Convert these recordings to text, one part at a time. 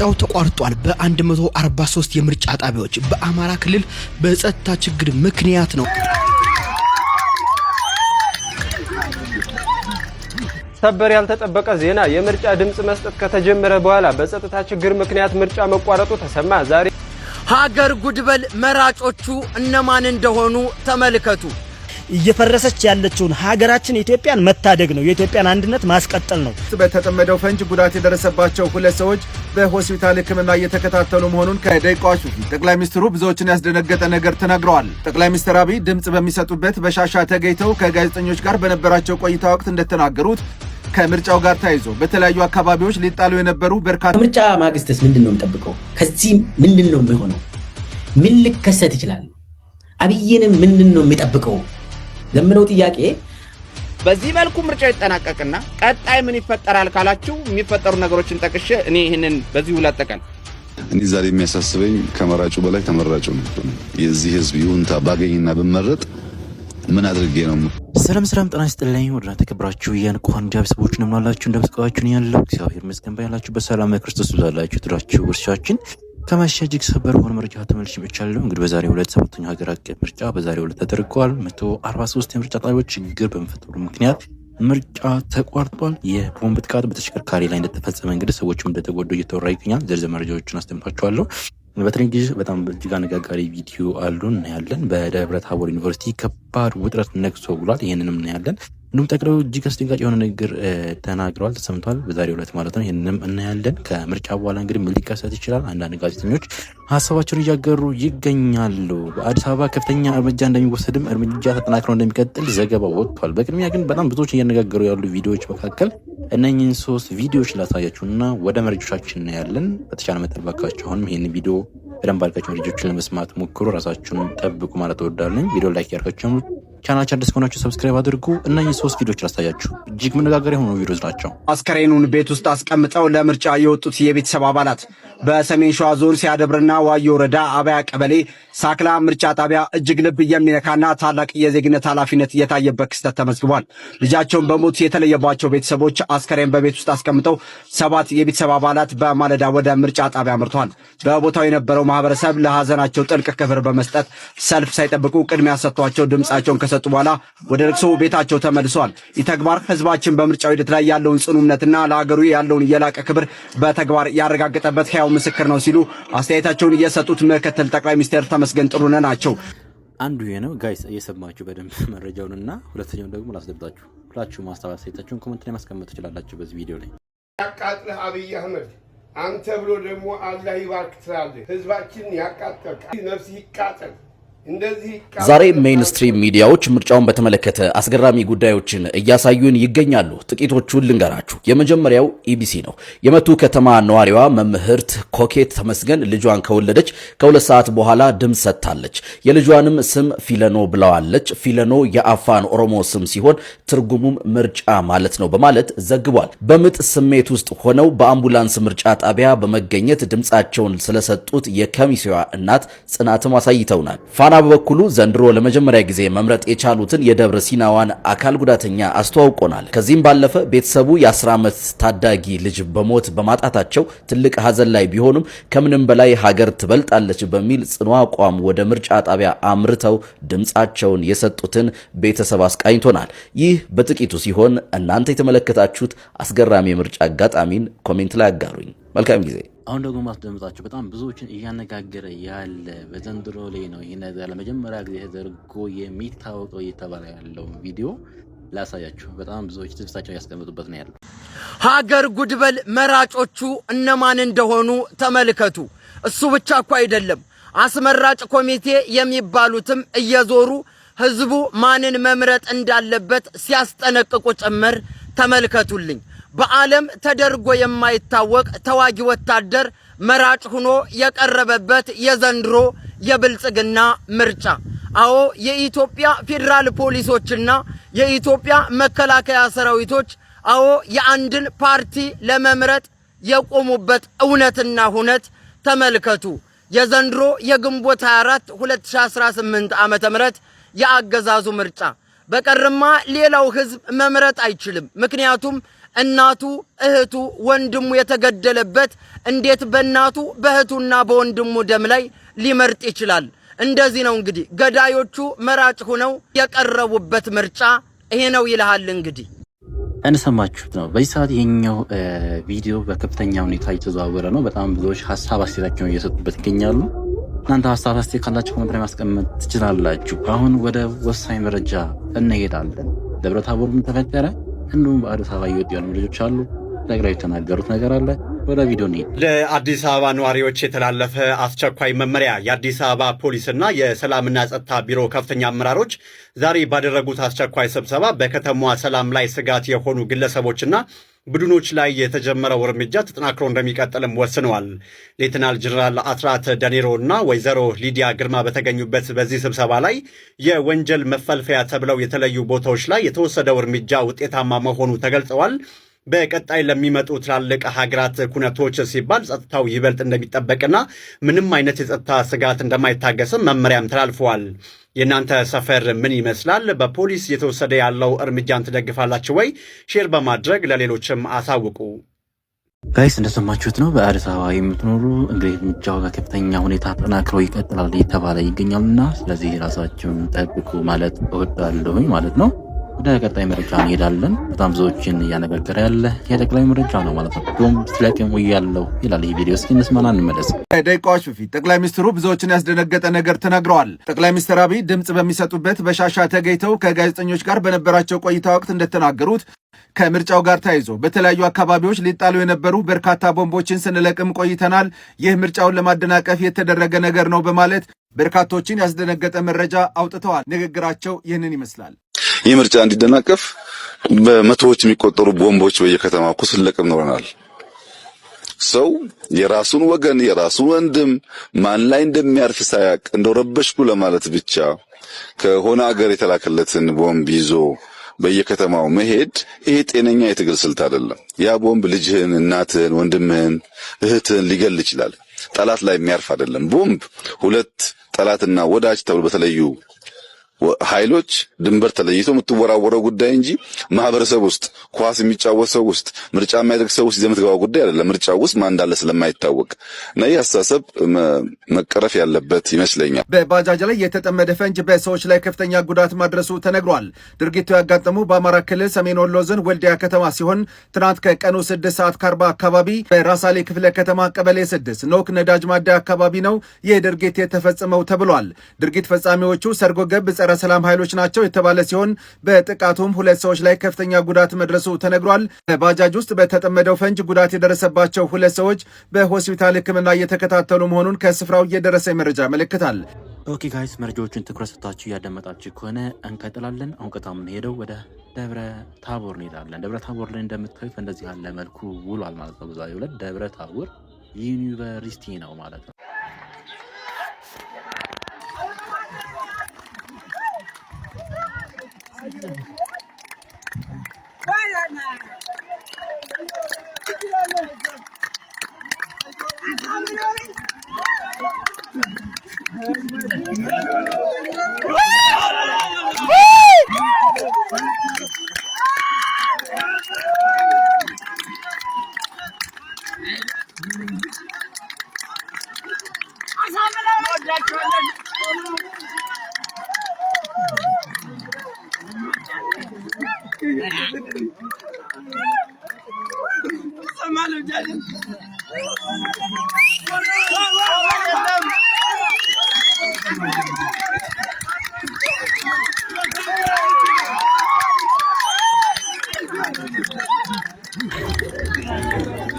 ምርጫው ተቋርጧል። በ143 የምርጫ ጣቢያዎች በአማራ ክልል በጸጥታ ችግር ምክንያት ነው። ሰበር ያልተጠበቀ ዜና የምርጫ ድምጽ መስጠት ከተጀመረ በኋላ በጸጥታ ችግር ምክንያት ምርጫ መቋረጡ ተሰማ። ዛሬ ሀገር ጉድበል መራጮቹ እነማን እንደሆኑ ተመልከቱ። እየፈረሰች ያለችውን ሀገራችን ኢትዮጵያን መታደግ ነው። የኢትዮጵያን አንድነት ማስቀጠል ነው። በተጠመደው ፈንጅ ጉዳት የደረሰባቸው ሁለት ሰዎች በሆስፒታል ሕክምና እየተከታተሉ መሆኑን ከደቂቃዎች በፊት ጠቅላይ ሚኒስትሩ ብዙዎችን ያስደነገጠ ነገር ተናግረዋል። ጠቅላይ ሚኒስትር አብይ ድምጽ በሚሰጡበት በሻሻ ተገኝተው ከጋዜጠኞች ጋር በነበራቸው ቆይታ ወቅት እንደተናገሩት ከምርጫው ጋር ተያይዞ በተለያዩ አካባቢዎች ሊጣሉ የነበሩ በርካታ ምርጫ ማግስትስ ምንድነው የሚጠብቀው? ከዚህ ምንድነው የሚሆነው? ምን ሊከሰት ይችላል? አብይንም ምንድነው የሚጠብቀው ለምለው ጥያቄ በዚህ መልኩ ምርጫው ይጠናቀቅና ቀጣይ ምን ይፈጠራል ካላችሁ የሚፈጠሩ ነገሮችን ጠቅሼ እኔ ይሄንን በዚህ ሁለተቀን እኔ ዛሬ የሚያሳስበኝ ከመራጩ በላይ ተመራጩ ነው። የዚህ ህዝብ ይሁንታ ባገኝና ብመረጥ ምን አድርጌ ነው? ሰላም ጤና ይስጥልኝ። ወደ ተከብራችሁ የንቁሃን ጃብስቦች ነው ማለት እንደምትቀዋችሁ ነው ያለው። እግዚአብሔር ይመስገን ባያላችሁ በሰላም ክርስቶስ ይብዛላችሁ። ትራችሁ ወርሻችን ከማሸጅክ ሰበር ሆነ መረጃ ተመልሼ መጥቻለሁ። እንግዲህ በዛሬው ዕለት ሰባተኛው ሀገር አቀፍ ምርጫ በዛሬው ዕለት ተደርጓል። 143 የምርጫ ጣቢያዎች ችግር በመፈጠሩ ምክንያት ምርጫ ተቋርጧል። የቦምብ ጥቃት በተሽከርካሪ ላይ እንደተፈጸመ እንግዲህ ሰዎችም እንደተጎዱ እየተወራ ይገኛል። ዝርዝር መረጃዎችን አስተምጣችኋለሁ። በተለይ በጣም እጅግ አነጋጋሪ ቪዲዮ አሉን እናያለን። በደብረ ታቦር ዩኒቨርሲቲ ከባድ ውጥረት ነግሶ ውሏል። ይሄንንም እናያለን። እንዲሁም ጠቅላው እጅግ አስደንጋጭ የሆነ ነገር ተናግረዋል፣ ተሰምቷል በዛሬው ዕለት ማለት ነው። ይሄንንም እናያለን። ከምርጫ በኋላ እንግዲህ ምን ሊከሰት ይችላል? አንዳንድ ጋዜጠኞች ሀሳባቸውን እያገሩ ይገኛሉ። በአዲስ አበባ ከፍተኛ እርምጃ እንደሚወሰድም እርምጃ ተጠናክሮ እንደሚቀጥል ዘገባ ወጥቷል። በቅድሚያ ግን በጣም ብዙዎች እያነጋገሩ ያሉ ቪዲዮዎች መካከል እነኚህን 3 ቪዲዮዎች ላሳያችሁና ወደ መረጃዎቻችን እናያለን። በተቻለ መጠን ባካችሁ አሁንም ይሄን ቪዲዮ በደንብ አድርጋችሁ መረጃዎችን ለመስማት ሞክሩ፣ ራሳችሁን ጠብቁ ማለት እወዳለሁ። ቪዲዮ ላይክ ያደርጋችሁ ቻናላችን አዲስ ከሆናችሁ ሰብስክራይብ አድርጉ። እነኚህ 3 ቪዲዮዎች ላሳያችሁ እጅግ መነጋገሪያ የሆኑ ቪዲዮዎች ናቸው። አስከሬኑን ቤት ውስጥ አስቀምጠው ለምርጫ የወጡት የቤተሰብ አባላት በሰሜን ሸዋ ዞን ሲያደብርና ዋዮ ወረዳ አባያ ቀበሌ ሳክላ ምርጫ ጣቢያ እጅግ ልብ የሚነካና ታላቅ የዜግነት ኃላፊነት የታየበት ክስተት ተመዝግቧል። ልጃቸውን በሞት የተለየባቸው ቤተሰቦች አስከሬን በቤት ውስጥ አስቀምጠው 7 የቤተሰብ አባላት በማለዳ ወደ ምርጫ ጣቢያ አምርተዋል። በቦታው የነበረው ማህበረሰብ ለሀዘናቸው ጥልቅ ክብር በመስጠት ሰልፍ ሳይጠብቁ ቅድሚያ ሰጥቷቸው ድምጻቸውን ከሰጡ በኋላ ወደ ልቅሶ ቤታቸው ተመልሰዋል። ይህ ተግባር ህዝባችን በምርጫው ሂደት ላይ ያለውን ጽኑ እምነትና ለሀገሩ ያለውን የላቀ ክብር በተግባር ያረጋገጠበት ሕያው ምስክር ነው ሲሉ አስተያየታቸውን የሰጡት ምክትል ጠቅላይ ሚኒስትር ተመስገን ጥሩነህ ናቸው። አንዱ ነው ጋይስ እየሰማችሁ በደንብ መረጃውንና ሁለተኛው ደግሞ ላስደብጣችሁ ሁላችሁ ማስተዋል አስተያየታችሁን ኮሜንት ላይ ማስቀመጥ ትችላላችሁ። በዚህ ቪዲዮ ላይ ያቃጥልህ አብይ አህመድ አንተ ብሎ ደግሞ አላህ ይባርክ ትላለህ። ህዝባችን ያቃጥል ነፍስ ይቃጠል። ዛሬ ሜይንስትሪም ሚዲያዎች ምርጫውን በተመለከተ አስገራሚ ጉዳዮችን እያሳዩን ይገኛሉ። ጥቂቶቹን ልንገራችሁ። የመጀመሪያው ኢቢሲ ነው። የመቱ ከተማ ነዋሪዋ መምህርት ኮኬት ተመስገን ልጇን ከወለደች ከ2 ሰዓት በኋላ ድምፅ ሰጥታለች። የልጇንም ስም ፊለኖ ብለዋለች። ፊለኖ የአፋን ኦሮሞ ስም ሲሆን ትርጉሙም ምርጫ ማለት ነው በማለት ዘግቧል። በምጥ ስሜት ውስጥ ሆነው በአምቡላንስ ምርጫ ጣቢያ በመገኘት ድምፃቸውን ስለሰጡት የከሚሴዋ እናት ጽናትም አሳይተውናል። ፋና በበኩሉ ዘንድሮ ለመጀመሪያ ጊዜ መምረጥ የቻሉትን የደብረ ሲናዋን አካል ጉዳተኛ አስተዋውቆናል። ከዚህም ባለፈ ቤተሰቡ የ10 ዓመት ታዳጊ ልጅ በሞት በማጣታቸው ትልቅ ሐዘን ላይ ቢሆኑም ከምንም በላይ ሀገር ትበልጣለች በሚል ጽኑ አቋም ወደ ምርጫ ጣቢያ አምርተው ድምፃቸውን የሰጡትን ቤተሰብ አስቃኝቶናል። ይህ በጥቂቱ ሲሆን እናንተ የተመለከታችሁት አስገራሚ የምርጫ አጋጣሚን ኮሜንት ላይ አጋሩኝ። መልካም ጊዜ። አሁን ደግሞ ማስደምጣችሁ በጣም ብዙዎችን እያነጋገረ ያለ በዘንድሮ ላይ ነው። ይሄ ነገር ለመጀመሪያ ጊዜ ተደርጎ የሚታወቀው እየተባለ ያለው ቪዲዮ ላሳያችሁ። በጣም ብዙዎች ትዝታቸው ያስቀምጡበት ነው ያለው። ሀገር ጉድበል መራጮቹ እነማን እንደሆኑ ተመልከቱ። እሱ ብቻ እኮ አይደለም፣ አስመራጭ ኮሚቴ የሚባሉትም እየዞሩ ህዝቡ ማንን መምረጥ እንዳለበት ሲያስጠነቅቁ ጭምር ተመልከቱልኝ። በዓለም ተደርጎ የማይታወቅ ተዋጊ ወታደር መራጭ ሆኖ የቀረበበት የዘንድሮ የብልጽግና ምርጫ። አዎ የኢትዮጵያ ፌደራል ፖሊሶችና የኢትዮጵያ መከላከያ ሰራዊቶች አዎ የአንድን ፓርቲ ለመምረጥ የቆሙበት እውነትና ሁነት ተመልከቱ። የዘንድሮ የግንቦት 24 2018 ዓመተ ምህረት የአገዛዙ ምርጫ በቀርማ ሌላው ህዝብ መምረጥ አይችልም። ምክንያቱም እናቱ እህቱ ወንድሙ የተገደለበት እንዴት በእናቱ በእህቱና በወንድሙ ደም ላይ ሊመርጥ ይችላል? እንደዚህ ነው እንግዲህ ገዳዮቹ መራጭ ሆነው የቀረቡበት ምርጫ ይሄ ነው ይልሃል። እንግዲህ እንደሰማችሁት ነው። በዚህ ሰዓት የኛው ቪዲዮ በከፍተኛ ሁኔታ እየተዘዋወረ ነው። በጣም ብዙዎች ሀሳብ አስተያየታቸውን እየሰጡበት ይገኛሉ። እናንተ ሀሳብ አስተያየት ካላችሁ ኮሜንት ላይ ማስቀመጥ ትችላላችሁ። አሁን ወደ ወሳኝ መረጃ እንሄዳለን። ደብረታቦር ምን ተፈጠረ? እንዲሁም በአዲስ አበባ እየወጡ ያሉ ልጆች አሉ። ጠቅላይ የተናገሩት ነገር አለ። ወደ ቪዲዮ እንሂድ። ለአዲስ አበባ ነዋሪዎች የተላለፈ አስቸኳይ መመሪያ። የአዲስ አበባ ፖሊስና የሰላምና ጸጥታ ቢሮ ከፍተኛ አመራሮች ዛሬ ባደረጉት አስቸኳይ ስብሰባ በከተማዋ ሰላም ላይ ስጋት የሆኑ ግለሰቦችና ቡድኖች ላይ የተጀመረው እርምጃ ተጠናክሮ እንደሚቀጥልም ወስነዋል። ሌተናል ጀነራል አስራት ዳኔሮ እና ወይዘሮ ሊዲያ ግርማ በተገኙበት በዚህ ስብሰባ ላይ የወንጀል መፈልፈያ ተብለው የተለዩ ቦታዎች ላይ የተወሰደው እርምጃ ውጤታማ መሆኑ ተገልጸዋል። በቀጣይ ለሚመጡ ትላልቅ ሀገራት ኩነቶች ሲባል ጸጥታው ይበልጥ እንደሚጠበቅና ምንም አይነት የጸጥታ ስጋት እንደማይታገስም መመሪያም ተላልፈዋል። የእናንተ ሰፈር ምን ይመስላል? በፖሊስ የተወሰደ ያለው እርምጃን ትደግፋላችሁ ወይ? ሼር በማድረግ ለሌሎችም አሳውቁ። ጋይስ እንደሰማችሁት ነው። በአዲስ አበባ የምትኖሩ እንግዲህ እርምጃው በከፍተኛ ሁኔታ ተጠናክሮ ይቀጥላል እየተባለ ይገኛልና ስለዚህ ራሳችሁን ጠብቁ ማለት እወዳለሁኝ ማለት ነው። ወደ ቀጣይ መረጃ እንሄዳለን። በጣም ብዙዎችን እያነጋገረ ያለ የጠቅላይ መረጃ ነው ማለት ነው። ዶም ስለቀም ያለው ይላል ይህ ቪዲዮ። እስኪ እንስማና እንመለስ። ከደቂቃዎች በፊት ጠቅላይ ሚኒስትሩ ብዙዎችን ያስደነገጠ ነገር ተናግረዋል። ጠቅላይ ሚኒስትር አብይ ድምጽ በሚሰጡበት በሻሻ ተገኝተው ከጋዜጠኞች ጋር በነበራቸው ቆይታ ወቅት እንደተናገሩት ከምርጫው ጋር ተያይዞ በተለያዩ አካባቢዎች ሊጣሉ የነበሩ በርካታ ቦምቦችን ስንለቅም ቆይተናል። ይህ ምርጫውን ለማደናቀፍ የተደረገ ነገር ነው በማለት በርካቶችን ያስደነገጠ መረጃ አውጥተዋል። ንግግራቸው ይህንን ይመስላል። ይህ ምርጫ እንዲደናቀፍ በመቶዎች የሚቆጠሩ ቦምቦች በየከተማው ስንለቅም ኖረናል። ሰው የራሱን ወገን የራሱን ወንድም ማን ላይ እንደሚያርፍ ሳያቅ እንደረበሽኩ ለማለት ብቻ ከሆነ ሀገር የተላከለትን ቦምብ ይዞ በየከተማው መሄድ ይሄ ጤነኛ የትግል ስልት አይደለም። ያ ቦምብ ልጅህን፣ እናትህን፣ ወንድምህን፣ እህትህን ሊገል ይችላል። ጠላት ላይ የሚያርፍ አይደለም። ቦምብ ሁለት ጠላትና ወዳጅ ተብሎ በተለዩ ኃይሎች ድንበር ተለይቶ የምትወራወረው ጉዳይ እንጂ ማህበረሰብ ውስጥ ኳስ የሚጫወት ሰው ውስጥ ምርጫ የማይደርግ ሰው ውስጥ የምትገባው ጉዳይ አይደለም። ምርጫ ውስጥ ማን እንዳለ ስለማይታወቅ እና ይህ አስተሳሰብ መቀረፍ ያለበት ይመስለኛል። በባጃጅ ላይ የተጠመደ ፈንጅ በሰዎች ላይ ከፍተኛ ጉዳት ማድረሱ ተነግሯል። ድርጊቱ ያጋጠመው በአማራ ክልል ሰሜን ወሎ ዞን ወልዲያ ከተማ ሲሆን ትናንት ከቀኑ 6:40 አካባቢ በራሳሌ ክፍለ ከተማ ቀበሌ 6 ኖክ ነዳጅ ማደያ አካባቢ ነው ይህ ድርጊት የተፈጸመው ተብሏል። ድርጊት ፈጻሚዎቹ ሰርጎ ገብ ጸረ ሰላም ኃይሎች ናቸው የተባለ ሲሆን በጥቃቱም 2 ሰዎች ላይ ከፍተኛ ጉዳት መድረሱ ተነግሯል። በባጃጅ ውስጥ በተጠመደው ፈንጅ ጉዳት የደረሰባቸው 2 ሰዎች በሆስፒታል ሕክምና እየተከታተሉ መሆኑን ከስፍራው እየደረሰ መረጃ ያመለክታል። ኦኬ ጋይስ መረጃዎችን ትኩረት ሰጥታችሁ እያዳመጣችሁ ከሆነ እንቀጥላለን። አሁን ቀጥታ የምንሄደው ወደ ደብረ ታቦር እንሄዳለን። ደብረ ታቦር ላይ እንደምታዩት እንደዚህ ያለ መልኩ ውሏል ማለት ነው። በዛሬው ዕለት ደብረ ታቦር ዩኒቨርሲቲ ነው ማለት ነው።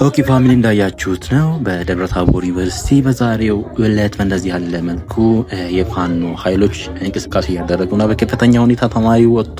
ኦኬ ፋሚሊ እንዳያችሁት ነው በደብረ ታቦር ዩኒቨርሲቲ በዛሬው ዕለት በእንደዚህ ያለ መልኩ የፋኖ ኃይሎች እንቅስቃሴ እያደረጉና በከፍተኛ ሁኔታ ተማሪ ወጥቶ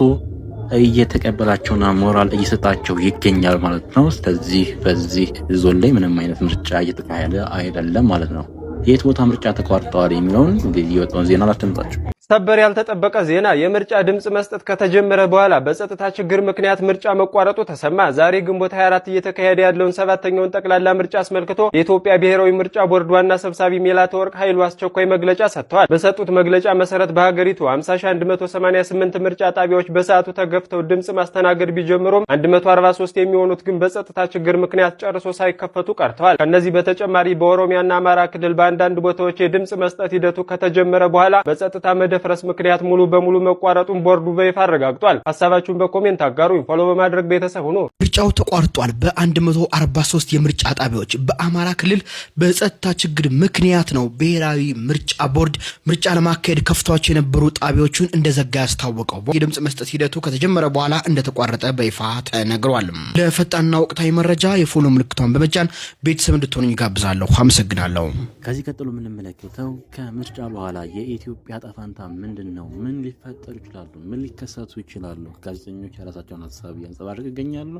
እየተቀበላቸውና ሞራል እየሰጣቸው ይገኛል ማለት ነው። ስለዚህ በዚህ ዞን ላይ ምንም አይነት ምርጫ እየተካሄደ አይደለም ማለት ነው። የት ቦታ ምርጫ ተቋርጠዋል የሚለውን እንግዲህ የወጣውን ዜና ላስደምጣችሁ። ሰበር ያልተጠበቀ ዜና የምርጫ ድምጽ መስጠት ከተጀመረ በኋላ በጸጥታ ችግር ምክንያት ምርጫ መቋረጡ ተሰማ። ዛሬ ግንቦት 24 እየተካሄደ ያለውን 7ኛውን ጠቅላላ ምርጫ አስመልክቶ የኢትዮጵያ ብሔራዊ ምርጫ ቦርድ ዋና ሰብሳቢ ሜላትወርቅ ኃይሉ አስቸኳይ መግለጫ ሰጥተዋል። በሰጡት መግለጫ መሰረት በሀገሪቱ 50188 ምርጫ ጣቢያዎች በሰዓቱ ተገፍተው ድምጽ ማስተናገድ ቢጀምሩም 143 የሚሆኑት ግን በጸጥታ ችግር ምክንያት ጨርሶ ሳይከፈቱ ቀርተዋል። ከነዚህ በተጨማሪ በኦሮሚያና አማራ ክልል በአንዳንድ ቦታዎች የድምጽ መስጠት ሂደቱ ከተጀመረ በኋላ በጸጥታ መደፍረስ ምክንያት ሙሉ በሙሉ መቋረጡን ቦርዱ በይፋ አረጋግጧል። ሐሳባችሁን በኮሜንት አጋሩ። ፎሎ በማድረግ ቤተሰብ ሁኑ። ምርጫው ተቋርጧል። በ143 የምርጫ ጣቢያዎች በአማራ ክልል በጸጥታ ችግር ምክንያት ነው ብሔራዊ ምርጫ ቦርድ ምርጫ ለማካሄድ ከፍቷቸው የነበሩ ጣቢያዎችን እንደዘጋ ያስታወቀው። የድምጽ መስጠት ሂደቱ ከተጀመረ በኋላ እንደተቋረጠ በይፋ ተነግሯል። ለፈጣንና ወቅታዊ መረጃ የፎሎ ምልክቷን በመጫን ቤተሰብ እንድትሆኑ ይጋብዛለሁ። አመሰግናለሁ። ከዚህ ቀጥሎ የምንመለከተው ከምርጫ በኋላ የኢትዮጵያ ጣፋንታ ምንድነው? ምን ሊፈጠሩ ይችላሉ? ምን ሊከሰቱ ይችላሉ? ጋዜጠኞች የራሳቸውን ሀሳብ ያንጸባርቁ ይገኛሉ።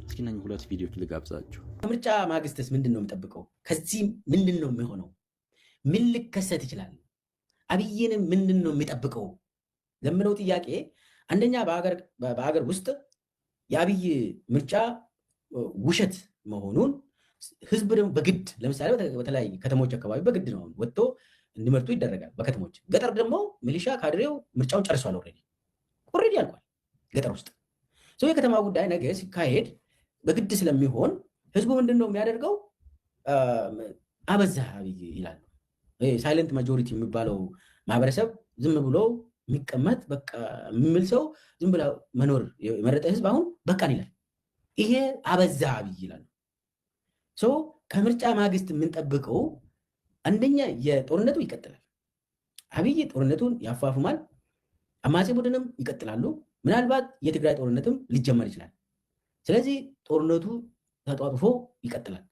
እስኪ እነኚህ ሁለት ቪዲዮዎች ልጋብዛችሁ። ከምርጫ ማግስትስ ምንድነው የምጠብቀው? ከዚህ ምንድነው የሚሆነው? ምን ሊከሰት ይችላል? አብይንም ምንድነው የሚጠብቀው ለምለው ጥያቄ አንደኛ በአገር ውስጥ የአብይ ምርጫ ውሸት መሆኑን ህዝብ ደግሞ በግድ ለምሳሌ በተለያዩ ከተሞች አካባቢ በግድ ነው ወጥቶ እንዲመርጡ ይደረጋል። በከተሞች ገጠር ደግሞ ሚሊሻ ካድሬው ምርጫውን ጨርሷል። ኦልሬዲ አልቋል ገጠር ውስጥ። የከተማ ጉዳይ ነገ ሲካሄድ በግድ ስለሚሆን ህዝቡ ምንድነው የሚያደርገው? አበዛ አብይ ይላል። ሳይለንት ማጆሪቲ የሚባለው ማህበረሰብ ዝም ብሎ የሚቀመጥ በቃ የሚል ሰው ዝም ብሎ መኖር የመረጠ ህዝብ አሁን በቃን ይላል። ይሄ አበዛ አብይ ይላል። ከምርጫ ማግስት የምንጠብቀው አንደኛ የጦርነቱ ይቀጥላል። አብይ ጦርነቱን ያፋፍማል። አማጺ ቡድንም ይቀጥላሉ። ምናልባት የትግራይ ጦርነትም ሊጀመር ይችላል። ስለዚህ ጦርነቱ ተጧጥፎ ይቀጥላል።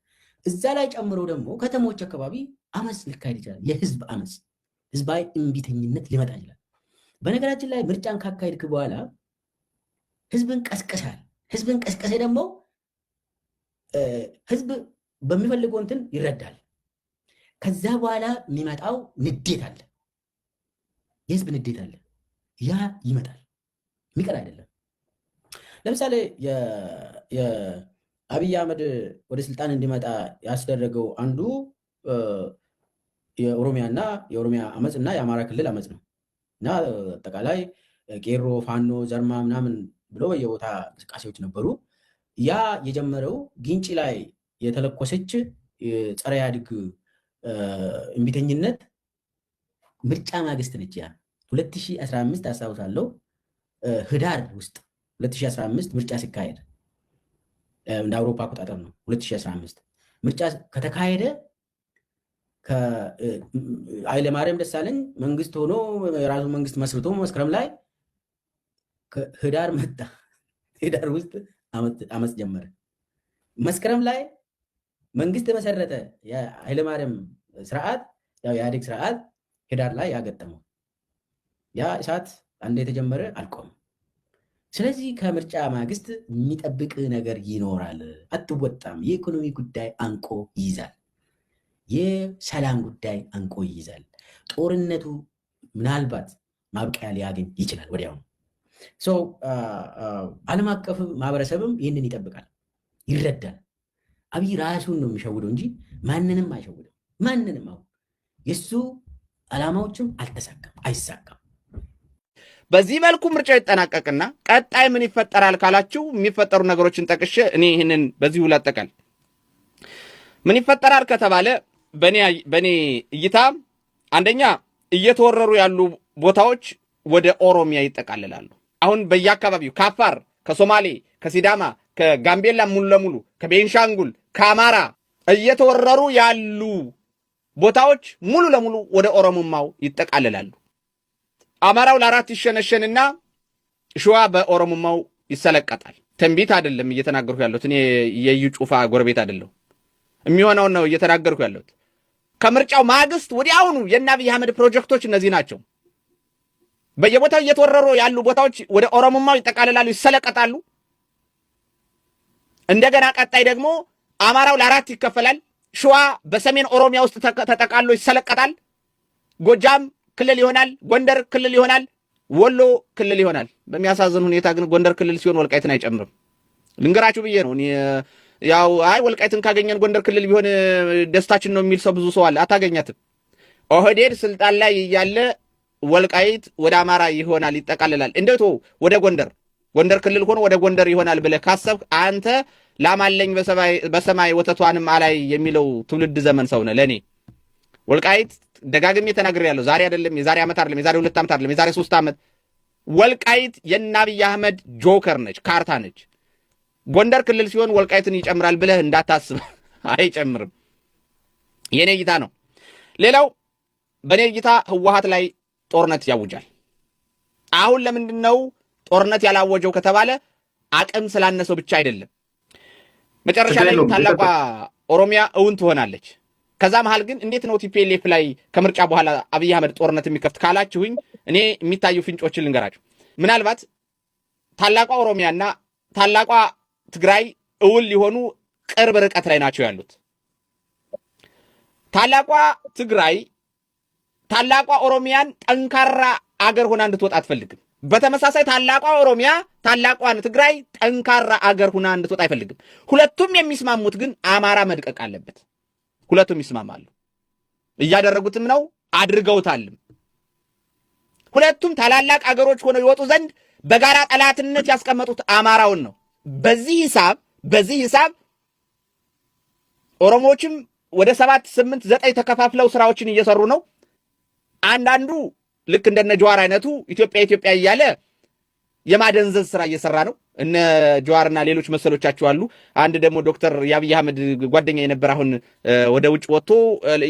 እዛ ላይ ጨምሮ ደግሞ ከተሞች አካባቢ አመፅ ሊካሄድ ይችላል። የህዝብ አመፅ፣ ህዝባዊ እምቢተኝነት ሊመጣ ይችላል። በነገራችን ላይ ምርጫን ካካሄድክ በኋላ ህዝብን ቀስቀሳል። ህዝብን ቀስቀሰ ደግሞ ህዝብ በሚፈልገው እንትን ይረዳል። ከዛ በኋላ የሚመጣው ንዴት አለ፣ የህዝብ ንዴት አለ። ያ ይመጣል፣ የሚቀር አይደለም። ለምሳሌ የአብይ አህመድ ወደ ስልጣን እንዲመጣ ያስደረገው አንዱ የኦሮሚያ አመፅ እና የአማራ ክልል አመፅ ነው እና አጠቃላይ ቄሮ፣ ፋኖ፣ ዘርማ ምናምን ብሎ የቦታ እንቅስቃሴዎች ነበሩ። ያ የጀመረው ግንጭ ላይ የተለኮሰች ጸረ ኢህአዴግ እምቢተኝነት ምርጫ ማግስት ነች። ያ 2015 አስታውሳለሁ፣ ህዳር ውስጥ 2015 ምርጫ ሲካሄድ እንደ አውሮፓ አቆጣጠር ነው። 2015 ምርጫ ከተካሄደ ኃይለማርያም ደሳለኝ መንግስት ሆኖ የራሱ መንግስት መስርቶ መስከረም ላይ ህዳር መጣ። ህዳር ውስጥ አመፅ ጀመረ። መስከረም ላይ መንግስት የመሰረተ የኃይለማርያም ስርዓት የኢህአዴግ ስርዓት ህዳር ላይ ያገጠመው ያ እሳት አንድ የተጀመረ አልቆም። ስለዚህ ከምርጫ ማግስት የሚጠብቅ ነገር ይኖራል። አትወጣም። የኢኮኖሚ ጉዳይ አንቆ ይይዛል። የሰላም ጉዳይ አንቆ ይይዛል። ጦርነቱ ምናልባት ማብቂያ ሊያገኝ ይችላል ወዲያውኑ። ዓለም አቀፍ ማህበረሰብም ይህንን ይጠብቃል፣ ይረዳል። አብይ ራሱን ነው የሚሸውደው እንጂ ማንንም አይሸውደው። ማንንም አሁን የሱ ዓላማዎችም አልተሳካም፣ አይሳካም። በዚህ መልኩ ምርጫው ይጠናቀቅና ቀጣይ ምን ይፈጠራል ካላችሁ የሚፈጠሩ ነገሮችን ጠቅሼ እኔ ይህንን በዚሁ ላጠቃል። ምን ይፈጠራል ከተባለ በእኔ እይታ አንደኛ እየተወረሩ ያሉ ቦታዎች ወደ ኦሮሚያ ይጠቃልላሉ። አሁን በየአካባቢው ከአፋር፣ ከሶማሌ፣ ከሲዳማ፣ ከጋምቤላ ሙሉ ለሙሉ ከቤንሻንጉል፣ ከአማራ እየተወረሩ ያሉ ቦታዎች ሙሉ ለሙሉ ወደ ኦሮሞማው ይጠቃልላሉ። አማራው ለአራት ይሸነሸንና ሸዋ በኦሮሞማው ይሰለቀጣል። ትንቢት አይደለም እየተናገርኩ ያለሁት። እኔ የዩ ጩፋ ጎረቤት አይደለሁ። የሚሆነውን ነው እየተናገርኩ ያለሁት። ከምርጫው ማግስት ወዲያውኑ የእነ አብይ አህመድ ፕሮጀክቶች እነዚህ ናቸው። በየቦታው እየተወረሩ ያሉ ቦታዎች ወደ ኦሮሞማው ይጠቃልላሉ፣ ይሰለቀጣሉ። እንደገና ቀጣይ ደግሞ አማራው ለአራት ይከፈላል። ሸዋ በሰሜን ኦሮሚያ ውስጥ ተጠቃሎ ይሰለቀጣል። ጎጃም ክልል ይሆናል፣ ጎንደር ክልል ይሆናል፣ ወሎ ክልል ይሆናል። በሚያሳዝን ሁኔታ ግን ጎንደር ክልል ሲሆን ወልቃይትን አይጨምርም። ልንገራችሁ ብዬ ነው። ያው አይ ወልቃይትን ካገኘን ጎንደር ክልል ቢሆን ደስታችን ነው የሚል ሰው ብዙ ሰው አለ። አታገኛትም። ኦህዴድ ስልጣን ላይ እያለ ወልቃይት ወደ አማራ ይሆናል፣ ይጠቃልላል። እንዴት ወደ ጎንደር ክልል ሆኖ ወደ ጎንደር ይሆናል ብለህ ካሰብክ አንተ ላማለኝ በሰማይ ወተቷንም አላይ የሚለው ትውልድ ዘመን ሰው ነህ። ለኔ ወልቃይት ደጋግሜ ተናግሬያለሁ። ዛሬ አይደለም፣ የዛሬ ዓመት አይደለም፣ የዛሬ 2 ዓመት አይደለም፣ የዛሬ 3 ዓመት ወልቃይት የአብይ አህመድ ጆከር ነች፣ ካርታ ነች። ጎንደር ክልል ሲሆን ወልቃይትን ይጨምራል ብለህ እንዳታስብ፣ አይጨምርም። የኔ እይታ ነው። ሌላው በኔ እይታ ህወሓት ላይ ጦርነት ያውጃል። አሁን ለምንድን ነው ጦርነት ያላወጀው ከተባለ አቅም ስላነሰው ብቻ አይደለም። መጨረሻ ላይ ታላቋ ኦሮሚያ እውን ትሆናለች። ከዛ መሃል ግን እንዴት ነው ቲፒኤልኤፍ ላይ ከምርጫ በኋላ አብይ አህመድ ጦርነት የሚከፍት ካላችሁኝ እኔ የሚታዩ ፍንጮችን ልንገራችሁ። ምናልባት ታላቋ ኦሮሚያና ታላቋ ትግራይ እውን ሊሆኑ ቅርብ ርቀት ላይ ናቸው ያሉት። ታላቋ ትግራይ ታላቋ ኦሮሚያን ጠንካራ አገር ሆና እንድትወጣ አትፈልግም። በተመሳሳይ ታላቋ ኦሮሚያ ታላቋን ትግራይ ጠንካራ አገር ሆና እንድትወጣ አይፈልግም። ሁለቱም የሚስማሙት ግን አማራ መድቀቅ አለበት። ሁለቱም ይስማማሉ። እያደረጉትም ነው፣ አድርገውታልም። ሁለቱም ታላላቅ አገሮች ሆነው ይወጡ ዘንድ በጋራ ጠላትነት ያስቀመጡት አማራውን ነው። በዚህ ሂሳብ ኦሮሞዎችም ወደ 7፣ 8፣ 9 ተከፋፍለው ስራዎችን እየሰሩ ነው። አንዳንዱ ልክ እንደነ ጀዋር አይነቱ ኢትዮጵያ እያለ የማደንዘዝ ስራ እየሰራ ነው። እነ ጀዋርና ሌሎች መሰሎቻቸው አሉ። አንድ ደግሞ ዶክተር የአብይ አህመድ ጓደኛ የነበር አሁን ወደ ውጭ ወጥቶ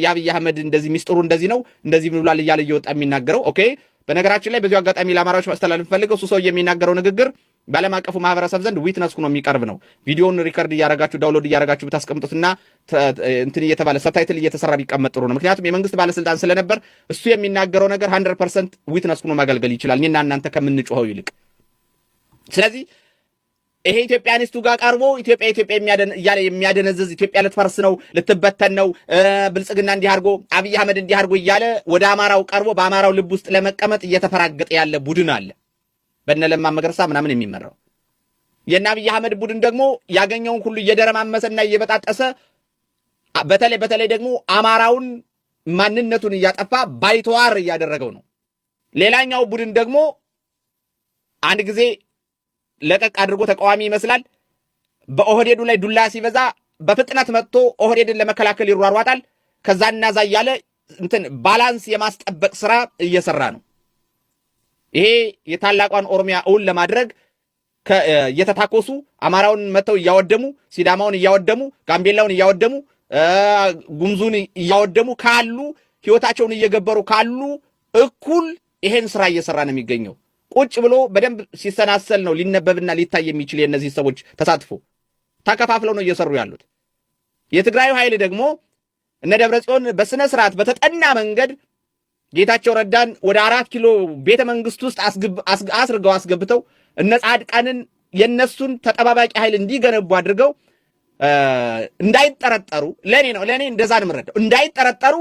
የአብይ አህመድ እንደዚህ ሚስጥሩ እንደዚህ ነው እንደዚህ ብሏል እያለ እየወጣ የሚናገረው። ኦኬ፣ በነገራችን ላይ በዚሁ አጋጣሚ ለአማራዎች ማስተላለፍ ፈልገው እሱ ሰው የሚናገረው ንግግር በዓለም አቀፉ ማህበረሰብ ዘንድ ዊትነስ ሆኖ የሚቀርብ ነው። ቪዲዮውን ሪከርድ እያረጋችሁ ዳውንሎድ እያረጋችሁ ብታስቀምጡትና እንትን እየተባለ ሰብታይትል እየተሰራ ቢቀመጥ ጥሩ ነው። ምክንያቱም የመንግስት ባለስልጣን ስለነበር እሱ የሚናገረው ነገር 100% ዊትነስ ሆኖ ማገልገል ይችላል እኔና እናንተ ከምንጮኸው ይልቅ። ስለዚህ ይሄ ኢትዮጵያኒስቱ ጋር ቀርቦ ኢትዮጵያ እያለ የሚያደነዝዝ ኢትዮጵያ ልትፈርስ ነው ልትበተን ነው ብልጽግና እንዲህ አድርጎ አብይ አህመድ እንዲህ አድርጎ እያለ ወደ አማራው ቀርቦ በአማራው ልብ ውስጥ ለመቀመጥ እየተፈራገጠ ያለ ቡድን አለ። በነለማ መገርሳ ምናምን የሚመራው የና አብይ አህመድ ቡድን ደግሞ ያገኘውን ሁሉ እየደረማመሰና እየበጣጠሰ በተለይ ደግሞ አማራውን ማንነቱን እያጠፋ ባይተዋር እያደረገው ነው። ሌላኛው ቡድን ደግሞ አንድ ጊዜ ለቀቅ አድርጎ ተቃዋሚ ይመስላል። በኦህዴዱ ላይ ዱላ ሲበዛ በፍጥነት መጥቶ ኦህዴድን ለመከላከል ይሯሯጣል። ከዛና ዛ እያለ ባላንስ የማስጠበቅ ስራ እየሰራ ነው። ይሄ የታላቋን ኦሮሚያ እውን ለማድረግ እየተታኮሱ አማራውን መተው እያወደሙ፣ ሲዳማውን እያወደሙ፣ ጋምቤላውን እያወደሙ፣ ጉምዙን እያወደሙ ካሉ ህይወታቸውን እየገበሩ ካሉ እኩል ይሄን ስራ እየሰራ ነው የሚገኘው። ቁጭ ብሎ በደንብ ሲሰናሰል ነው ሊነበብና ሊታይ የሚችል የእነዚህ ሰዎች ተሳትፎ። ተከፋፍለው ነው እየሰሩ ያሉት። የትግራዩ ኃይል ደግሞ እነ ደብረጽዮን በስነ ስርዓት በተጠና መንገድ ጌታቸው ረዳን ወደ 4 ኪሎ ቤተ መንግስት ውስጥ አስርገው አስገብተው እነ ጻድቃንን የነሱን ተጠባባቂ ኃይል እንዲገነቡ አድርገው እንዳይጠረጠሩ ለኔ እንደዛ ነው የምረዳው። እንዳይጠረጠሩ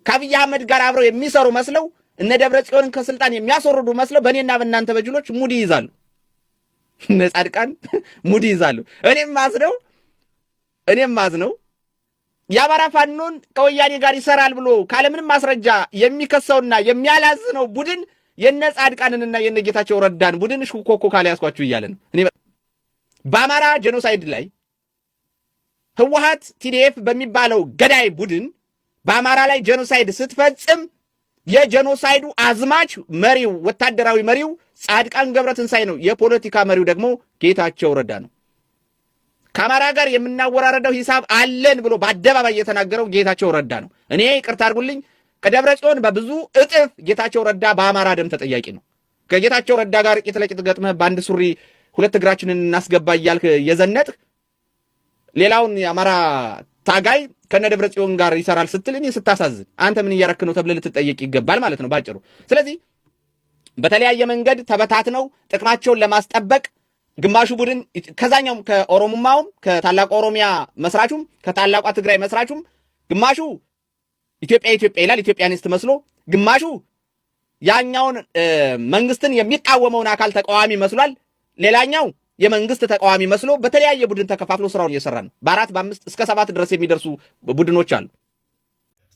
ከአብይ አህመድ ጋር አብረው የሚሰሩ መስለው እነ ደብረጽዮንን ከስልጣን የሚያስወርዱ መስለው በእኔና በእናንተ በጅሎች ሙድ ይይዛሉ። እነ ጻድቃን ሙድ ይይዛሉ። እኔም ማዝነው የአማራ ፋኖን ከወያኔ ጋር ይሰራል ብሎ ካለምንም ማስረጃ የሚከሰውና የሚያላዝነው ቡድን የነ ጻድቃንንና የነ ጌታቸው ረዳን ቡድን ሽኮኮ ካልያዝኳችሁ እያለ ነው። እኔ በአማራ ጄኖሳይድ ላይ ህወሓት ቲዲኤፍ በሚባለው ገዳይ ቡድን በአማራ ላይ ጄኖሳይድ ስትፈጽም የጄኖሳይዱ አዝማች መሪው ወታደራዊ መሪው ጻድቃን ገብረትንሳኤ ነው። የፖለቲካ መሪው ደግሞ ጌታቸው ረዳ ነው። ከአማራ ጋር የምናወራረደው ሂሳብ አለን ብሎ በአደባባይ የተናገረው ጌታቸው ረዳ ነው። እኔ ይቅርታ አድርጉልኝ፣ ከደብረ ጽዮን በብዙ እጥፍ ጌታቸው ረዳ በአማራ ደም ተጠያቂ ነው። ከጌታቸው ረዳ ጋር ቂጥ ለቂጥ ገጥመህ በአንድ ሱሪ 2 እግራችንን እናስገባ እያልክ የዘነጥህ ሌላውን የአማራ ታጋይ ከነ ደብረ ጽዮን ጋር ይሰራል ስትል እኔ ስታሳዝን አንተ ምን እያረክ ነው ተብለህ ልትጠየቅ ይገባል ማለት ነው ባጭሩ። ስለዚህ በተለያየ መንገድ ተበታትነው ጥቅማቸውን ለማስጠበቅ ግማሹ ቡድን ከዛኛውም ከኦሮሞማውም ከታላቋ ኦሮሚያ መስራቹም ከታላቋ ትግራይ መስራቹም ግማሹ ኢትዮጵያ ይላል ኢትዮጵያኒስት መስሎ ግማሹ ያኛውን መንግስትን የሚቃወመውን አካል ተቃዋሚ መስሏል። ሌላኛው የመንግስት ተቃዋሚ መስሎ በተለያየ ቡድን ተከፋፍሎ ስራውን እየሰራ ነው። በ4 በ5 እስከ 7 ድረስ የሚደርሱ ቡድኖች አሉ።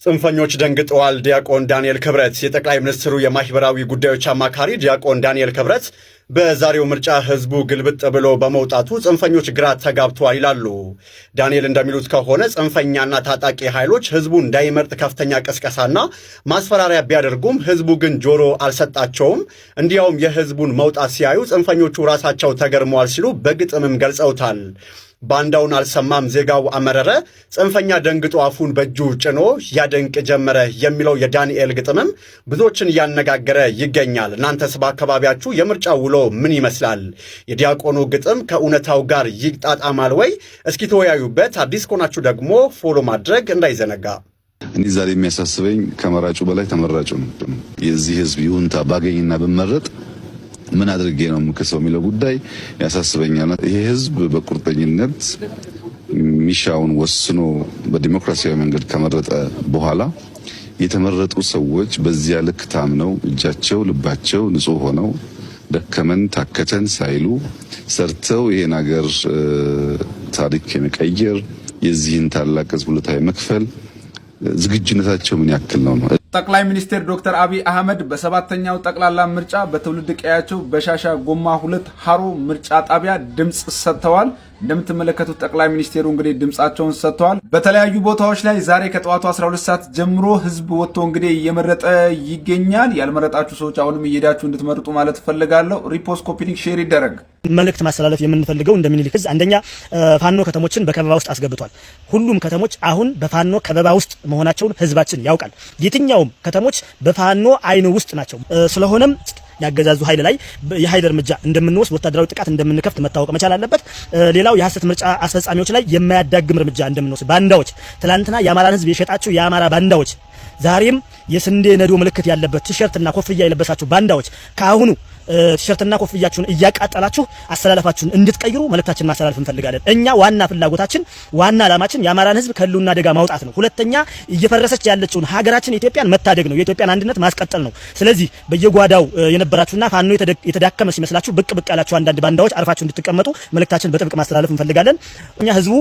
ጽንፈኞች ደንግጠዋል። ዲያቆን ዳንኤል ክብረት የጠቅላይ ሚኒስትሩ የማህበራዊ ጉዳዮች አማካሪ ዲያቆን ዳንኤል ክብረት በዛሬው ምርጫ ህዝቡ ግልብጥ ብሎ በመውጣቱ ጽንፈኞች ግራ ተጋብተዋል ይላሉ። ዳንኤል እንደሚሉት ከሆነ ጽንፈኛና ታጣቂ ኃይሎች ህዝቡ እንዳይመርጥ ከፍተኛ ቅስቀሳና ማስፈራሪያ ቢያደርጉም ህዝቡ ግን ጆሮ አልሰጣቸውም። እንዲያውም የህዝቡን መውጣት ሲያዩ ጽንፈኞቹ ራሳቸው ተገርመዋል ሲሉ በግጥምም ገልጸውታል። ባንዳውን አልሰማም ዜጋው አመረረ፣ ጽንፈኛ ደንግጦ አፉን በእጁ ጭኖ ያደንቅ ጀመረ የሚለው የዳንኤል ግጥምም ብዙዎችን እያነጋገረ ይገኛል። እናንተስ በአካባቢያችሁ የምርጫ ውሎ ምን ይመስላል? የዲያቆኑ ግጥም ከእውነታው ጋር ይጣጣማል ወይ? እስኪ ተወያዩበት። አዲስ ከሆናችሁ ደግሞ ፎሎ ማድረግ እንዳይዘነጋ። እኔ ዛሬ የሚያሳስበኝ ከመራጩ በላይ ተመራጩ ነው። የዚህ ህዝብ ይሁንታ ባገኝና ብመረጥ ምን አድርጌ ነው የምከሰው የሚለው ጉዳይ ያሳስበኛል። ይሄ ህዝብ በቁርጠኝነት ሚሻውን ወስኖ በዲሞክራሲያዊ መንገድ ከመረጠ በኋላ የተመረጡ ሰዎች በዚያ ልክ ታምነው እጃቸው ልባቸው ንጹህ ሆነው ደከመን ታከተን ሳይሉ ሰርተው ይሄን ሀገር ታሪክ የመቀየር የዚህን ታላቅ ህዝብ ውለታ መክፈል ዝግጁነታቸው ምን ያክል ነው? ጠቅላይ ሚኒስትር ዶክተር አብይ አህመድ በሰባተኛው ጠቅላላ ምርጫ በትውልድ ቀያቸው በሻሻ ጎማ 2 ሃሮ ምርጫ ጣቢያ ድምጽ ሰጥተዋል። እንደምትመለከቱት ጠቅላይ ሚኒስትሩ እንግዲህ ድምጻቸውን ሰጥተዋል። በተለያዩ ቦታዎች ላይ ዛሬ ከጠዋቱ 12 ሰዓት ጀምሮ ህዝብ ወጥቶ እንግዲህ እየመረጠ ይገኛል። ያልመረጣችሁ ሰዎች አሁንም እየሄዳችሁ እንድትመርጡ ማለት ፈልጋለሁ። ሪፖስት፣ ኮፒ ሊንክ፣ ሼር ይደረግ። መልእክት ማስተላለፍ የምንፈልገው እንደ ምኒልክ ዕዝ አንደኛ ፋኖ ከተሞችን በከበባ ውስጥ አስገብቷል። ሁሉም ከተሞች አሁን በፋኖ ከበባ ውስጥ መሆናቸውን ህዝባችን ያውቃል። የትኛውም ከተሞች በፋኖ አይን ውስጥ ናቸው። ስለሆነም ያገዛዙ ኃይል ላይ የኃይል እርምጃ እንደምንወስድ ወታደራዊ ጥቃት እንደምንከፍት መታወቅ መቻል አለበት። ሌላው የሐሰት ምርጫ አስፈጻሚዎች ላይ የማያዳግም እርምጃ እንደምንወስድ፣ ባንዳዎች ትላንትና የአማራን ህዝብ የሸጣችሁ የአማራ ባንዳዎች፣ ዛሬም የስንዴ ነዶ ምልክት ያለበት ቲሸርትና ኮፍያ የለበሳችሁ ባንዳዎች ከአሁኑ ቲሸርትና ኮፍያችሁን እያቃጠላችሁ አስተላለፋችሁን እንድትቀይሩ መልእክታችን ማስተላለፍ እንፈልጋለን። እኛ ዋና ፍላጎታችን ዋና ዓላማችን የአማራን ህዝብ ከህልውና አደጋ ማውጣት ነው። ሁለተኛ እየፈረሰች ያለችውን ሀገራችን ኢትዮጵያን መታደግ ነው። የኢትዮጵያን አንድነት ማስቀጠል ነው። ስለዚህ በየጓዳው የነበራችሁና ፋኖ የተዳከመ ሲመስላችሁ ብቅ ብቅ ያላችሁ አንዳንድ ባንዳዎች አርፋችሁ እንድትቀመጡ መልእክታችን በጥብቅ ማስተላለፍ እንፈልጋለን። እኛ ህዝቡ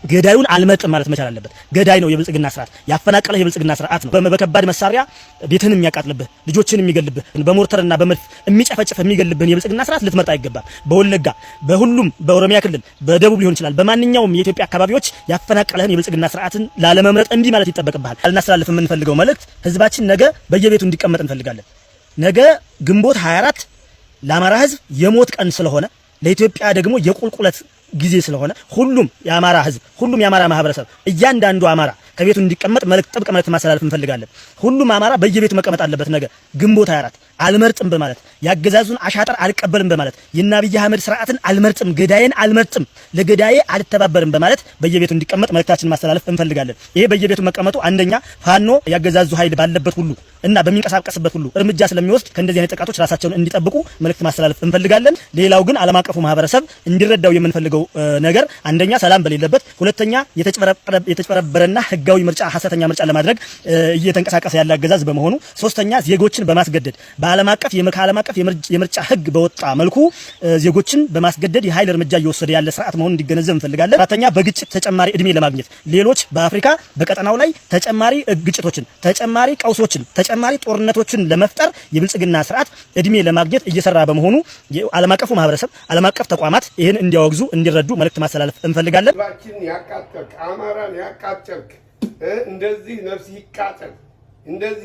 ገዳዩን አልመጥም ማለት መቻል አለበት። ገዳይ ነው የብልጽግና ስርዓት፣ ያፈናቀለ የብልጽግና ስርዓት ነው። በከባድ መሳሪያ ቤትህን የሚያቃጥልብህ፣ ልጆችን የሚገልብህ፣ በሞርተርና በመድፍ የሚጨፈጭፍ የሚገልብህ የብልጽግና ስርዓት ልትመርጥ አይገባም። በወለጋ በሁሉም በኦሮሚያ ክልል በደቡብ ሊሆን ይችላል፣ በማንኛውም የኢትዮጵያ አካባቢዎች ያፈናቀለህን የብልጽግና ስርዓትን ላለመምረጥ እንዲህ ማለት ይጠበቅብሃል። ልናስተላልፍ የምንፈልገው መልእክት ህዝባችን ነገ በየቤቱ እንዲቀመጥ እንፈልጋለን። ነገ ግንቦት 24 ለአማራ ህዝብ የሞት ቀን ስለሆነ ለኢትዮጵያ ደግሞ የቁልቁለት ጊዜ ስለሆነ ሁሉም የአማራ ህዝብ ሁሉም የአማራ ማህበረሰብ እያንዳንዱ አማራ ከቤቱ እንዲቀመጥ ጥብቅ መልእክት ማስተላለፍ እንፈልጋለን። ሁሉም አማራ በየቤቱ መቀመጥ አለበት። ነገ ግንቦት 24 አልመርጥም በማለት ያገዛዙን አሻጥር አልቀበልም በማለት የአብይ አህመድ ስርዓትን አልመርጥም፣ ገዳዬን አልመርጥም፣ ለገዳዬ አልተባበርም በማለት በየቤቱ እንዲቀመጥ መልእክታችን ማስተላለፍ እንፈልጋለን። ይሄ በየቤቱ መቀመጡ አንደኛ ፋኖ ያገዛዙ ኃይል ባለበት ሁሉ እና በሚንቀሳቀስበት ሁሉ እርምጃ ስለሚወስድ ከእንደዚህ አይነት ጥቃቶች ራሳቸውን እንዲጠብቁ መልእክት ማስተላለፍ እንፈልጋለን። ሌላው ግን ዓለም አቀፉ ማህበረሰብ እንዲረዳው የምንፈልገው ነገር አንደኛ ሰላም በሌለበት፣ ሁለተኛ የተጭበረበረና ህጋዊ ምርጫ ሐሰተኛ ምርጫ ለማድረግ እየተንቀሳቀሰ ያለ አገዛዝ በመሆኑ፣ ሶስተኛ ዜጎችን በማስገደድ በዓለም አቀፍ የምርጫ ህግ በወጣ መልኩ ዜጎችን በማስገደድ የኃይል እርምጃ እየወሰደ ያለ ስርዓት መሆኑን እንዲገነዘብ እንፈልጋለን። አራተኛ በግጭት ተጨማሪ እድሜ ለማግኘት ሌሎች በአፍሪካ በቀጠናው ላይ ተጨማሪ ግጭቶችን፣ ተጨማሪ ቀውሶችን፣ ተጨማሪ ጦርነቶችን ለመፍጠር የብልጽግና ስርዓት እድሜ ለማግኘት እየሰራ በመሆኑ ዓለም አቀፉ ማህበረሰብ ዓለም አቀፍ ተቋማት ይህን እንዲያወግዙ እንዲረዱ መልእክት ማስተላለፍ እንፈልጋለን። ህዝባችን ያቃጠልክ፣ አማራን ያቃጠልክ፣ እንደዚህ ነፍስ ይቃጠል እንደዚህ